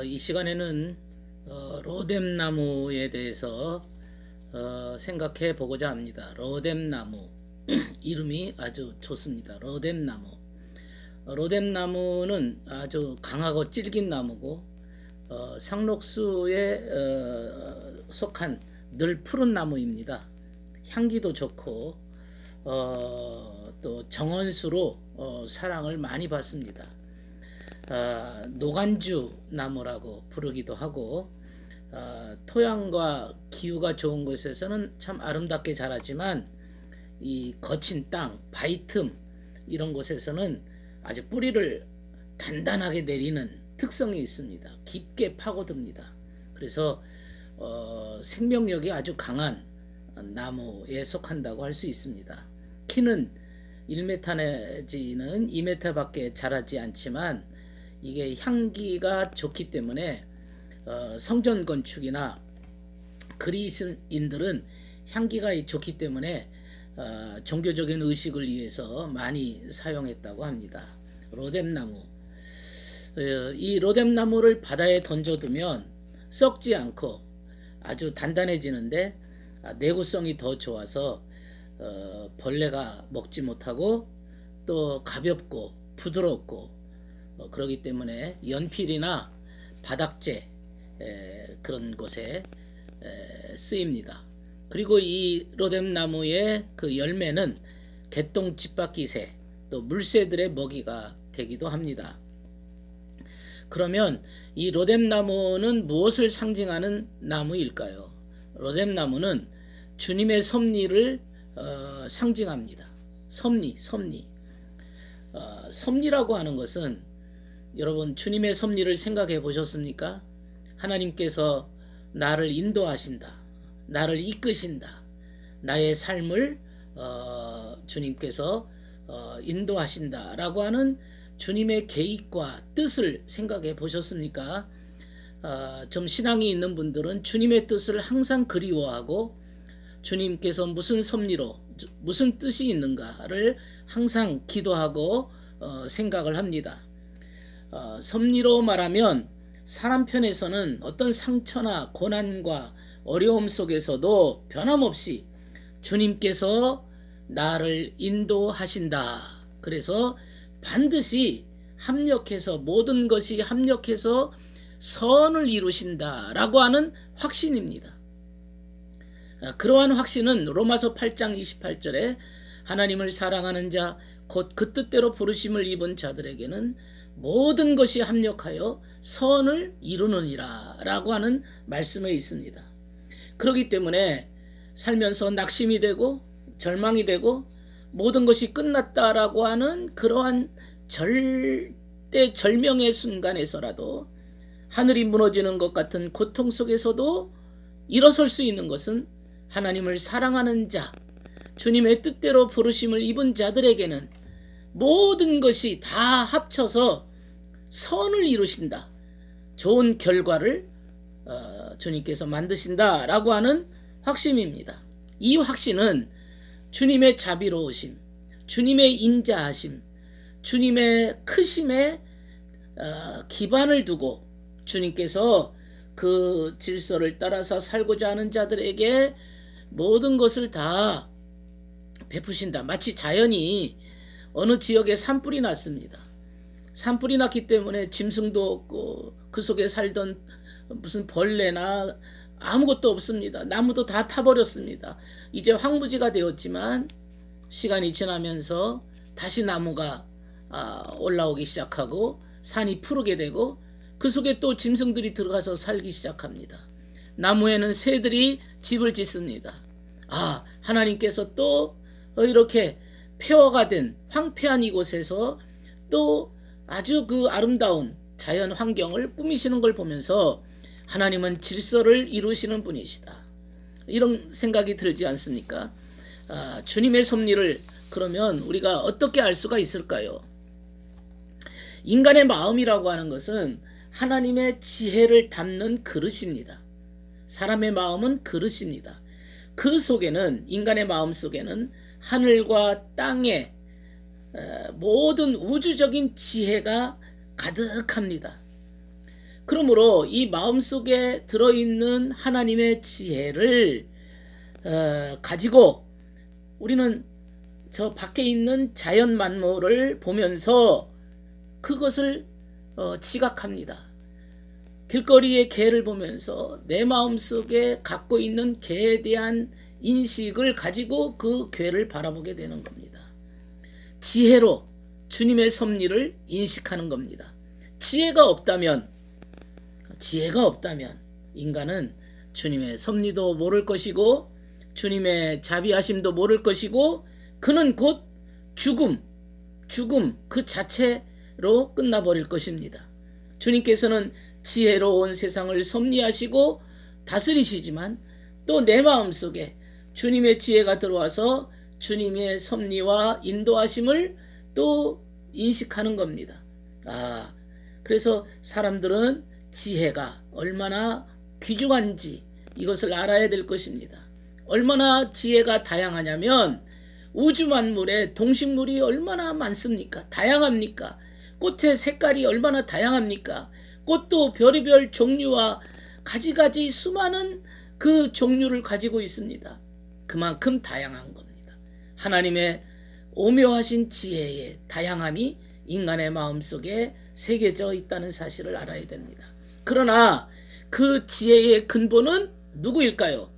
이 시간에는 로뎀나무에 대해서 생각해 보고자 합니다. 로뎀나무 이름이 아주 좋습니다. 로뎀나무. 로뎀나무는 아주 강하고 질긴 나무고 상록수에 속한 늘 푸른 나무입니다. 향기도 좋고 또 정원수로 사랑을 많이 받습니다. 노간주 나무라고 부르기도 하고 토양과 기후가 좋은 곳에서는 참 아름답게 자라지만 이 거친 땅, 바위 틈 이런 곳에서는 아주 뿌리를 단단하게 내리는 특성이 있습니다. 깊게 파고듭니다. 그래서 생명력이 아주 강한 나무에 속한다고 할 수 있습니다. 키는 1m 내지는 2m밖에 자라지 않지만 이게 향기가 좋기 때문에 성전 건축이나 그리스인들은 향기가 좋기 때문에 종교적인 의식을 위해서 많이 사용했다고 합니다. 로뎀나무. 이 로뎀나무를 바다에 던져두면 썩지 않고 아주 단단해지는데 내구성이 더 좋아서 벌레가 먹지 못하고 또 가볍고 부드럽고 그렇기 때문에 연필이나 바닥재 그런 곳에 쓰입니다. 그리고 이 로뎀나무의 그 열매는 개똥 집바퀴새 또 물새들의 먹이가 되기도 합니다. 그러면 이 로뎀나무는 무엇을 상징하는 나무일까요? 로뎀나무는 주님의 섭리를 상징합니다. 섭리. 섭리라고 하는 것은 여러분 주님의 섭리를 생각해 보셨습니까? 하나님께서 나를 인도하신다. 나를 이끄신다. 나의 삶을 주님께서 인도하신다 라고 하는 주님의 계획과 뜻을 생각해 보셨습니까? 좀 신앙이 있는 분들은 주님의 뜻을 항상 그리워하고 주님께서 무슨 섭리로 무슨 뜻이 있는가를 항상 기도하고 생각을 합니다. 섭리로 말하면 사람 편에서는 어떤 상처나 고난과 어려움 속에서도 변함없이 주님께서 나를 인도하신다. 그래서 반드시 합력해서 모든 것이 합력해서 선을 이루신다라고 하는 확신입니다. 그러한 확신은 로마서 8장 28절에 하나님을 사랑하는 자 곧 그 뜻대로 부르심을 입은 자들에게는 모든 것이 합력하여 선을 이루느니라 라고 하는 말씀에 있습니다. 그렇기 때문에 살면서 낙심이 되고 절망이 되고 모든 것이 끝났다라고 하는 그러한 절대 절명의 순간에서라도 하늘이 무너지는 것 같은 고통 속에서도 일어설 수 있는 것은 하나님을 사랑하는 자, 주님의 뜻대로 부르심을 입은 자들에게는 모든 것이 다 합쳐서 선을 이루신다. 좋은 결과를 주님께서 만드신다라고 하는 확신입니다. 이 확신은 주님의 자비로우심, 주님의 인자하심, 주님의 크심에 기반을 두고 주님께서 그 질서를 따라서 살고자 하는 자들에게 모든 것을 다 베푸신다. 마치 자연이 어느 지역에 산불이 났습니다. 산불이 났기 때문에 짐승도 없고 그 속에 살던 무슨 벌레나 아무것도 없습니다. 나무도 다 타버렸습니다. 이제 황무지가 되었지만 시간이 지나면서 다시 나무가 올라오기 시작하고 산이 푸르게 되고 그 속에 또 짐승들이 들어가서 살기 시작합니다. 나무에는 새들이 집을 짓습니다. 하나님께서 또 이렇게 폐허가 된 황폐한 이곳에서 또 아주 그 아름다운 자연 환경을 꾸미시는 걸 보면서 하나님은 질서를 이루시는 분이시다. 이런 생각이 들지 않습니까? 주님의 섭리를 그러면 우리가 어떻게 알 수가 있을까요? 인간의 마음이라고 하는 것은 하나님의 지혜를 담는 그릇입니다. 사람의 마음은 그릇입니다. 그 속에는 인간의 마음 속에는 하늘과 땅의 모든 우주적인 지혜가 가득합니다. 그러므로 이 마음속에 들어있는 하나님의 지혜를 가지고 우리는 저 밖에 있는 자연 만물을 보면서 그것을 지각합니다. 길거리의 개를 보면서 내 마음속에 갖고 있는 개에 대한 인식을 가지고 그 개를 바라보게 되는 겁니다. 지혜로 주님의 섭리를 인식하는 겁니다. 지혜가 없다면 인간은 주님의 섭리도 모를 것이고 주님의 자비하심도 모를 것이고 그는 곧 죽음 그 자체로 끝나버릴 것입니다. 주님께서는 지혜로운 세상을 섭리하시고 다스리시지만 또 내 마음속에 주님의 지혜가 들어와서 주님의 섭리와 인도하심을 또 인식하는 겁니다. 그래서 사람들은 지혜가 얼마나 귀중한지 이것을 알아야 될 것입니다. 얼마나 지혜가 다양하냐면 우주 만물에 동식물이 얼마나 많습니까? 다양합니까? 꽃의 색깔이 얼마나 다양합니까? 꽃도 별의별 종류와 가지가지 수많은 그 종류를 가지고 있습니다. 그만큼 다양한 겁니다. 하나님의 오묘하신 지혜의 다양함이 인간의 마음속에 새겨져 있다는 사실을 알아야 됩니다. 그러나 그 지혜의 근본은 누구일까요?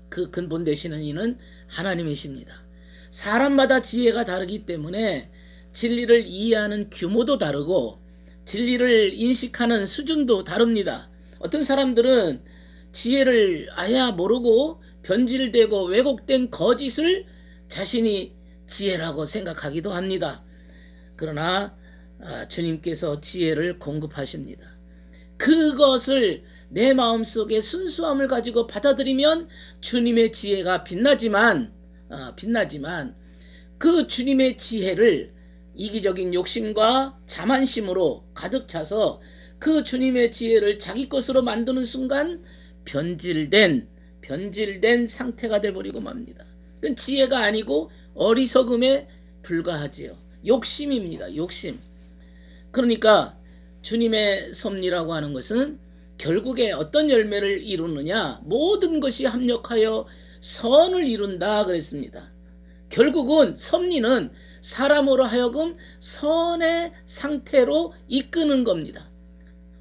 그 근본 되시는 이는 하나님이십니다. 사람마다 지혜가 다르기 때문에 진리를 이해하는 규모도 다르고 진리를 인식하는 수준도 다릅니다. 어떤 사람들은 지혜를 아야 모르고 변질되고 왜곡된 거짓을 자신이 지혜라고 생각하기도 합니다. 그러나 주님께서 지혜를 공급하십니다. 그것을 내 마음속에 순수함을 가지고 받아들이면 주님의 지혜가 빛나지만 그 주님의 지혜를 이기적인 욕심과 자만심으로 가득 차서 그 주님의 지혜를 자기 것으로 만드는 순간 변질된 상태가 되어버리고 맙니다. 그건 지혜가 아니고 어리석음에 불과하지요. 욕심입니다. 욕심. 그러니까 주님의 섭리라고 하는 것은 결국에 어떤 열매를 이루느냐, 모든 것이 합력하여 선을 이룬다 그랬습니다. 결국은 섭리는 사람으로 하여금 선의 상태로 이끄는 겁니다.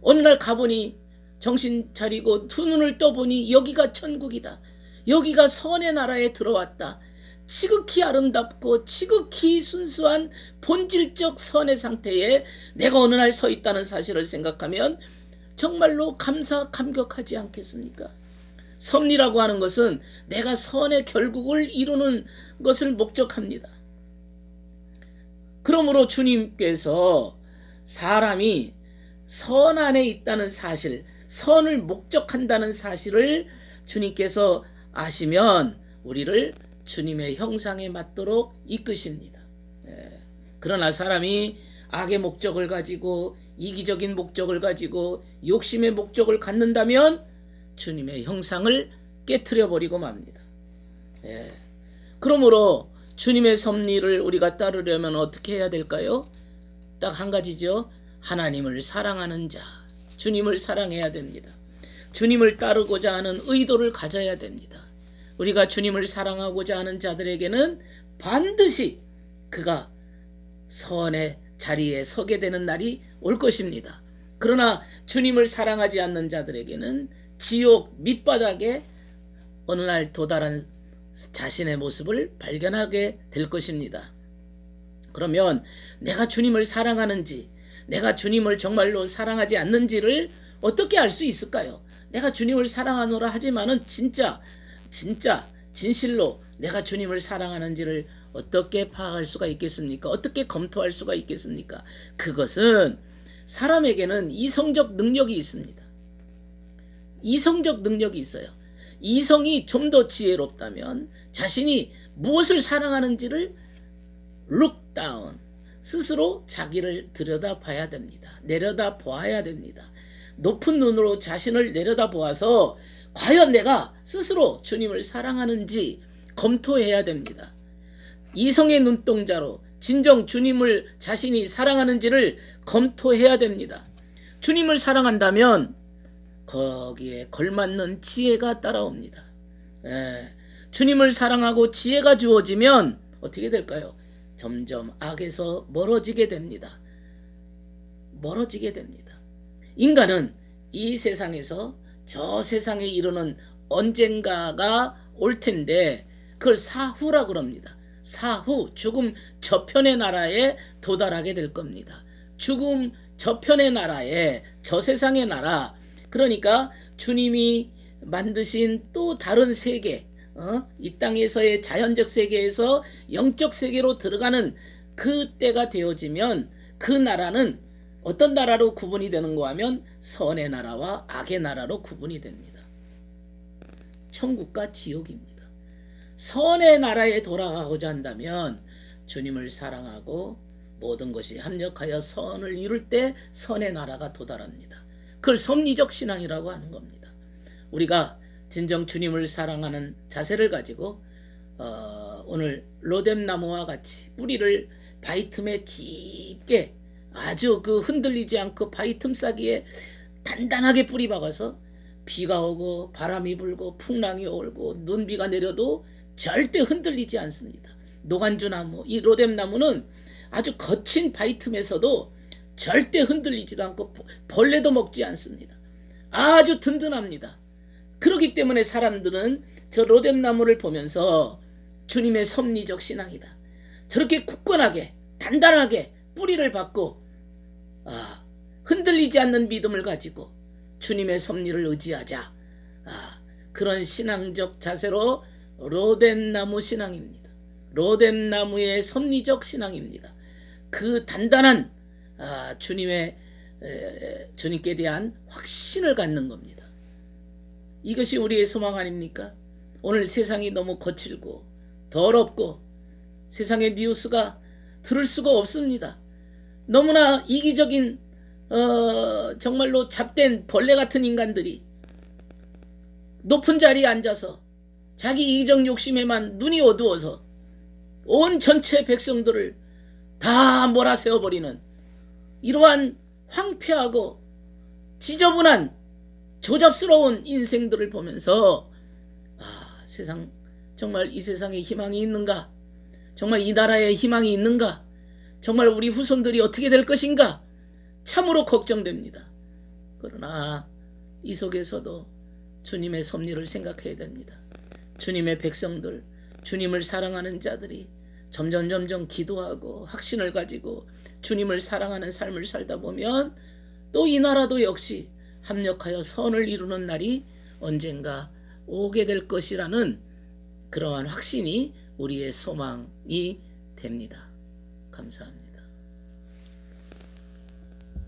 어느 날 가보니 정신 차리고 두 눈을 떠보니 여기가 천국이다. 여기가 선의 나라에 들어왔다. 지극히 아름답고 지극히 순수한 본질적 선의 상태에 내가 어느 날 서 있다는 사실을 생각하면 정말로 감격하지 않겠습니까? 섭리라고 하는 것은 내가 선의 결국을 이루는 것을 목적합니다. 그러므로 주님께서 사람이 선 안에 있다는 사실, 선을 목적한다는 사실을 주님께서 아시면 우리를 주님의 형상에 맞도록 이끄십니다. 그러나 사람이 악의 목적을 가지고 이기적인 목적을 가지고 욕심의 목적을 갖는다면 주님의 형상을 깨트려 버리고 맙니다. 그러므로 주님의 섭리를 우리가 따르려면 어떻게 해야 될까요? 딱 한 가지죠. 하나님을 사랑하는 자, 주님을 사랑해야 됩니다. 주님을 따르고자 하는 의도를 가져야 됩니다. 우리가 주님을 사랑하고자 하는 자들에게는 반드시 그가 선의 자리에 서게 되는 날이 올 것입니다. 그러나 주님을 사랑하지 않는 자들에게는 지옥 밑바닥에 어느 날 도달한 자신의 모습을 발견하게 될 것입니다. 그러면 내가 주님을 사랑하는지, 내가 주님을 정말로 사랑하지 않는지를 어떻게 알 수 있을까요? 내가 주님을 사랑하노라 하지만은 진짜 진실로 내가 주님을 사랑하는지를 어떻게 파악할 수가 있겠습니까? 어떻게 검토할 수가 있겠습니까? 그것은 사람에게는 이성적 능력이 있습니다. 이성적 능력이 있어요. 이성이 좀 더 지혜롭다면 자신이 무엇을 사랑하는지를 look down, 스스로 자기를 들여다봐야 됩니다. 내려다보아야 됩니다. 높은 눈으로 자신을 내려다보아서 과연 내가 스스로 주님을 사랑하는지 검토해야 됩니다. 이성의 눈동자로 진정 주님을 자신이 사랑하는지를 검토해야 됩니다. 주님을 사랑한다면 거기에 걸맞는 지혜가 따라옵니다. 주님을 사랑하고 지혜가 주어지면 어떻게 될까요? 점점 악에서 멀어지게 됩니다. 멀어지게 됩니다. 인간은 이 세상에서 저 세상에 이르는 언젠가가 올 텐데 그걸 사후라 그럽니다. 사후, 죽음 저편의 나라에 도달하게 될 겁니다. 죽음 저편의 나라에, 저 세상의 나라, 그러니까 주님이 만드신 또 다른 세계, 이 땅에서의 자연적 세계에서 영적 세계로 들어가는 그 때가 되어지면 그 나라는 어떤 나라로 구분이 되는가 하면 선의 나라와 악의 나라로 구분이 됩니다. 천국과 지옥입니다. 선의 나라에 돌아가고자 한다면 주님을 사랑하고 모든 것이 합력하여 선을 이룰 때 선의 나라가 도달합니다. 그걸 섭리적 신앙이라고 하는 겁니다. 우리가 진정 주님을 사랑하는 자세를 가지고 오늘 로뎀나무와 같이 뿌리를 바위 틈에 깊게 아주 그 흔들리지 않고 바위 틈 사기에 단단하게 뿌리 박아서 비가 오고 바람이 불고 풍랑이 오고 눈비가 내려도 절대 흔들리지 않습니다. 노간주나무, 이 로뎀나무는 아주 거친 바위 틈에서도 절대 흔들리지도 않고 벌레도 먹지 않습니다. 아주 든든합니다. 그렇기 때문에 사람들은 저 로뎀나무를 보면서 주님의 섭리적 신앙이다, 저렇게 굳건하게 단단하게 뿌리를 받고 흔들리지 않는 믿음을 가지고 주님의 섭리를 의지하자, 그런 신앙적 자세로 로뎀나무 신앙입니다. 로뎀나무의 섭리적 신앙입니다. 그 단단한 주님께 대한 확신을 갖는 겁니다. 이것이 우리의 소망 아닙니까? 오늘 세상이 너무 거칠고 더럽고 세상의 뉴스가 들을 수가 없습니다. 너무나 이기적인 정말로 잡된 벌레 같은 인간들이 높은 자리에 앉아서 자기 이기적 욕심에만 눈이 어두워서 온 전체 백성들을 다 몰아세워버리는 이러한 황폐하고 지저분한 조잡스러운 인생들을 보면서 세상, 정말 이 세상에 희망이 있는가? 정말 이 나라에 희망이 있는가? 정말 우리 후손들이 어떻게 될 것인가? 참으로 걱정됩니다. 그러나 이 속에서도 주님의 섭리를 생각해야 됩니다. 주님의 백성들, 주님을 사랑하는 자들이 점점 기도하고 확신을 가지고 주님을 사랑하는 삶을 살다 보면 또 이 나라도 역시 합력하여 선을 이루는 날이 언젠가 오게 될 것이라는 그러한 확신이 우리의 소망이 됩니다. 감사합니다.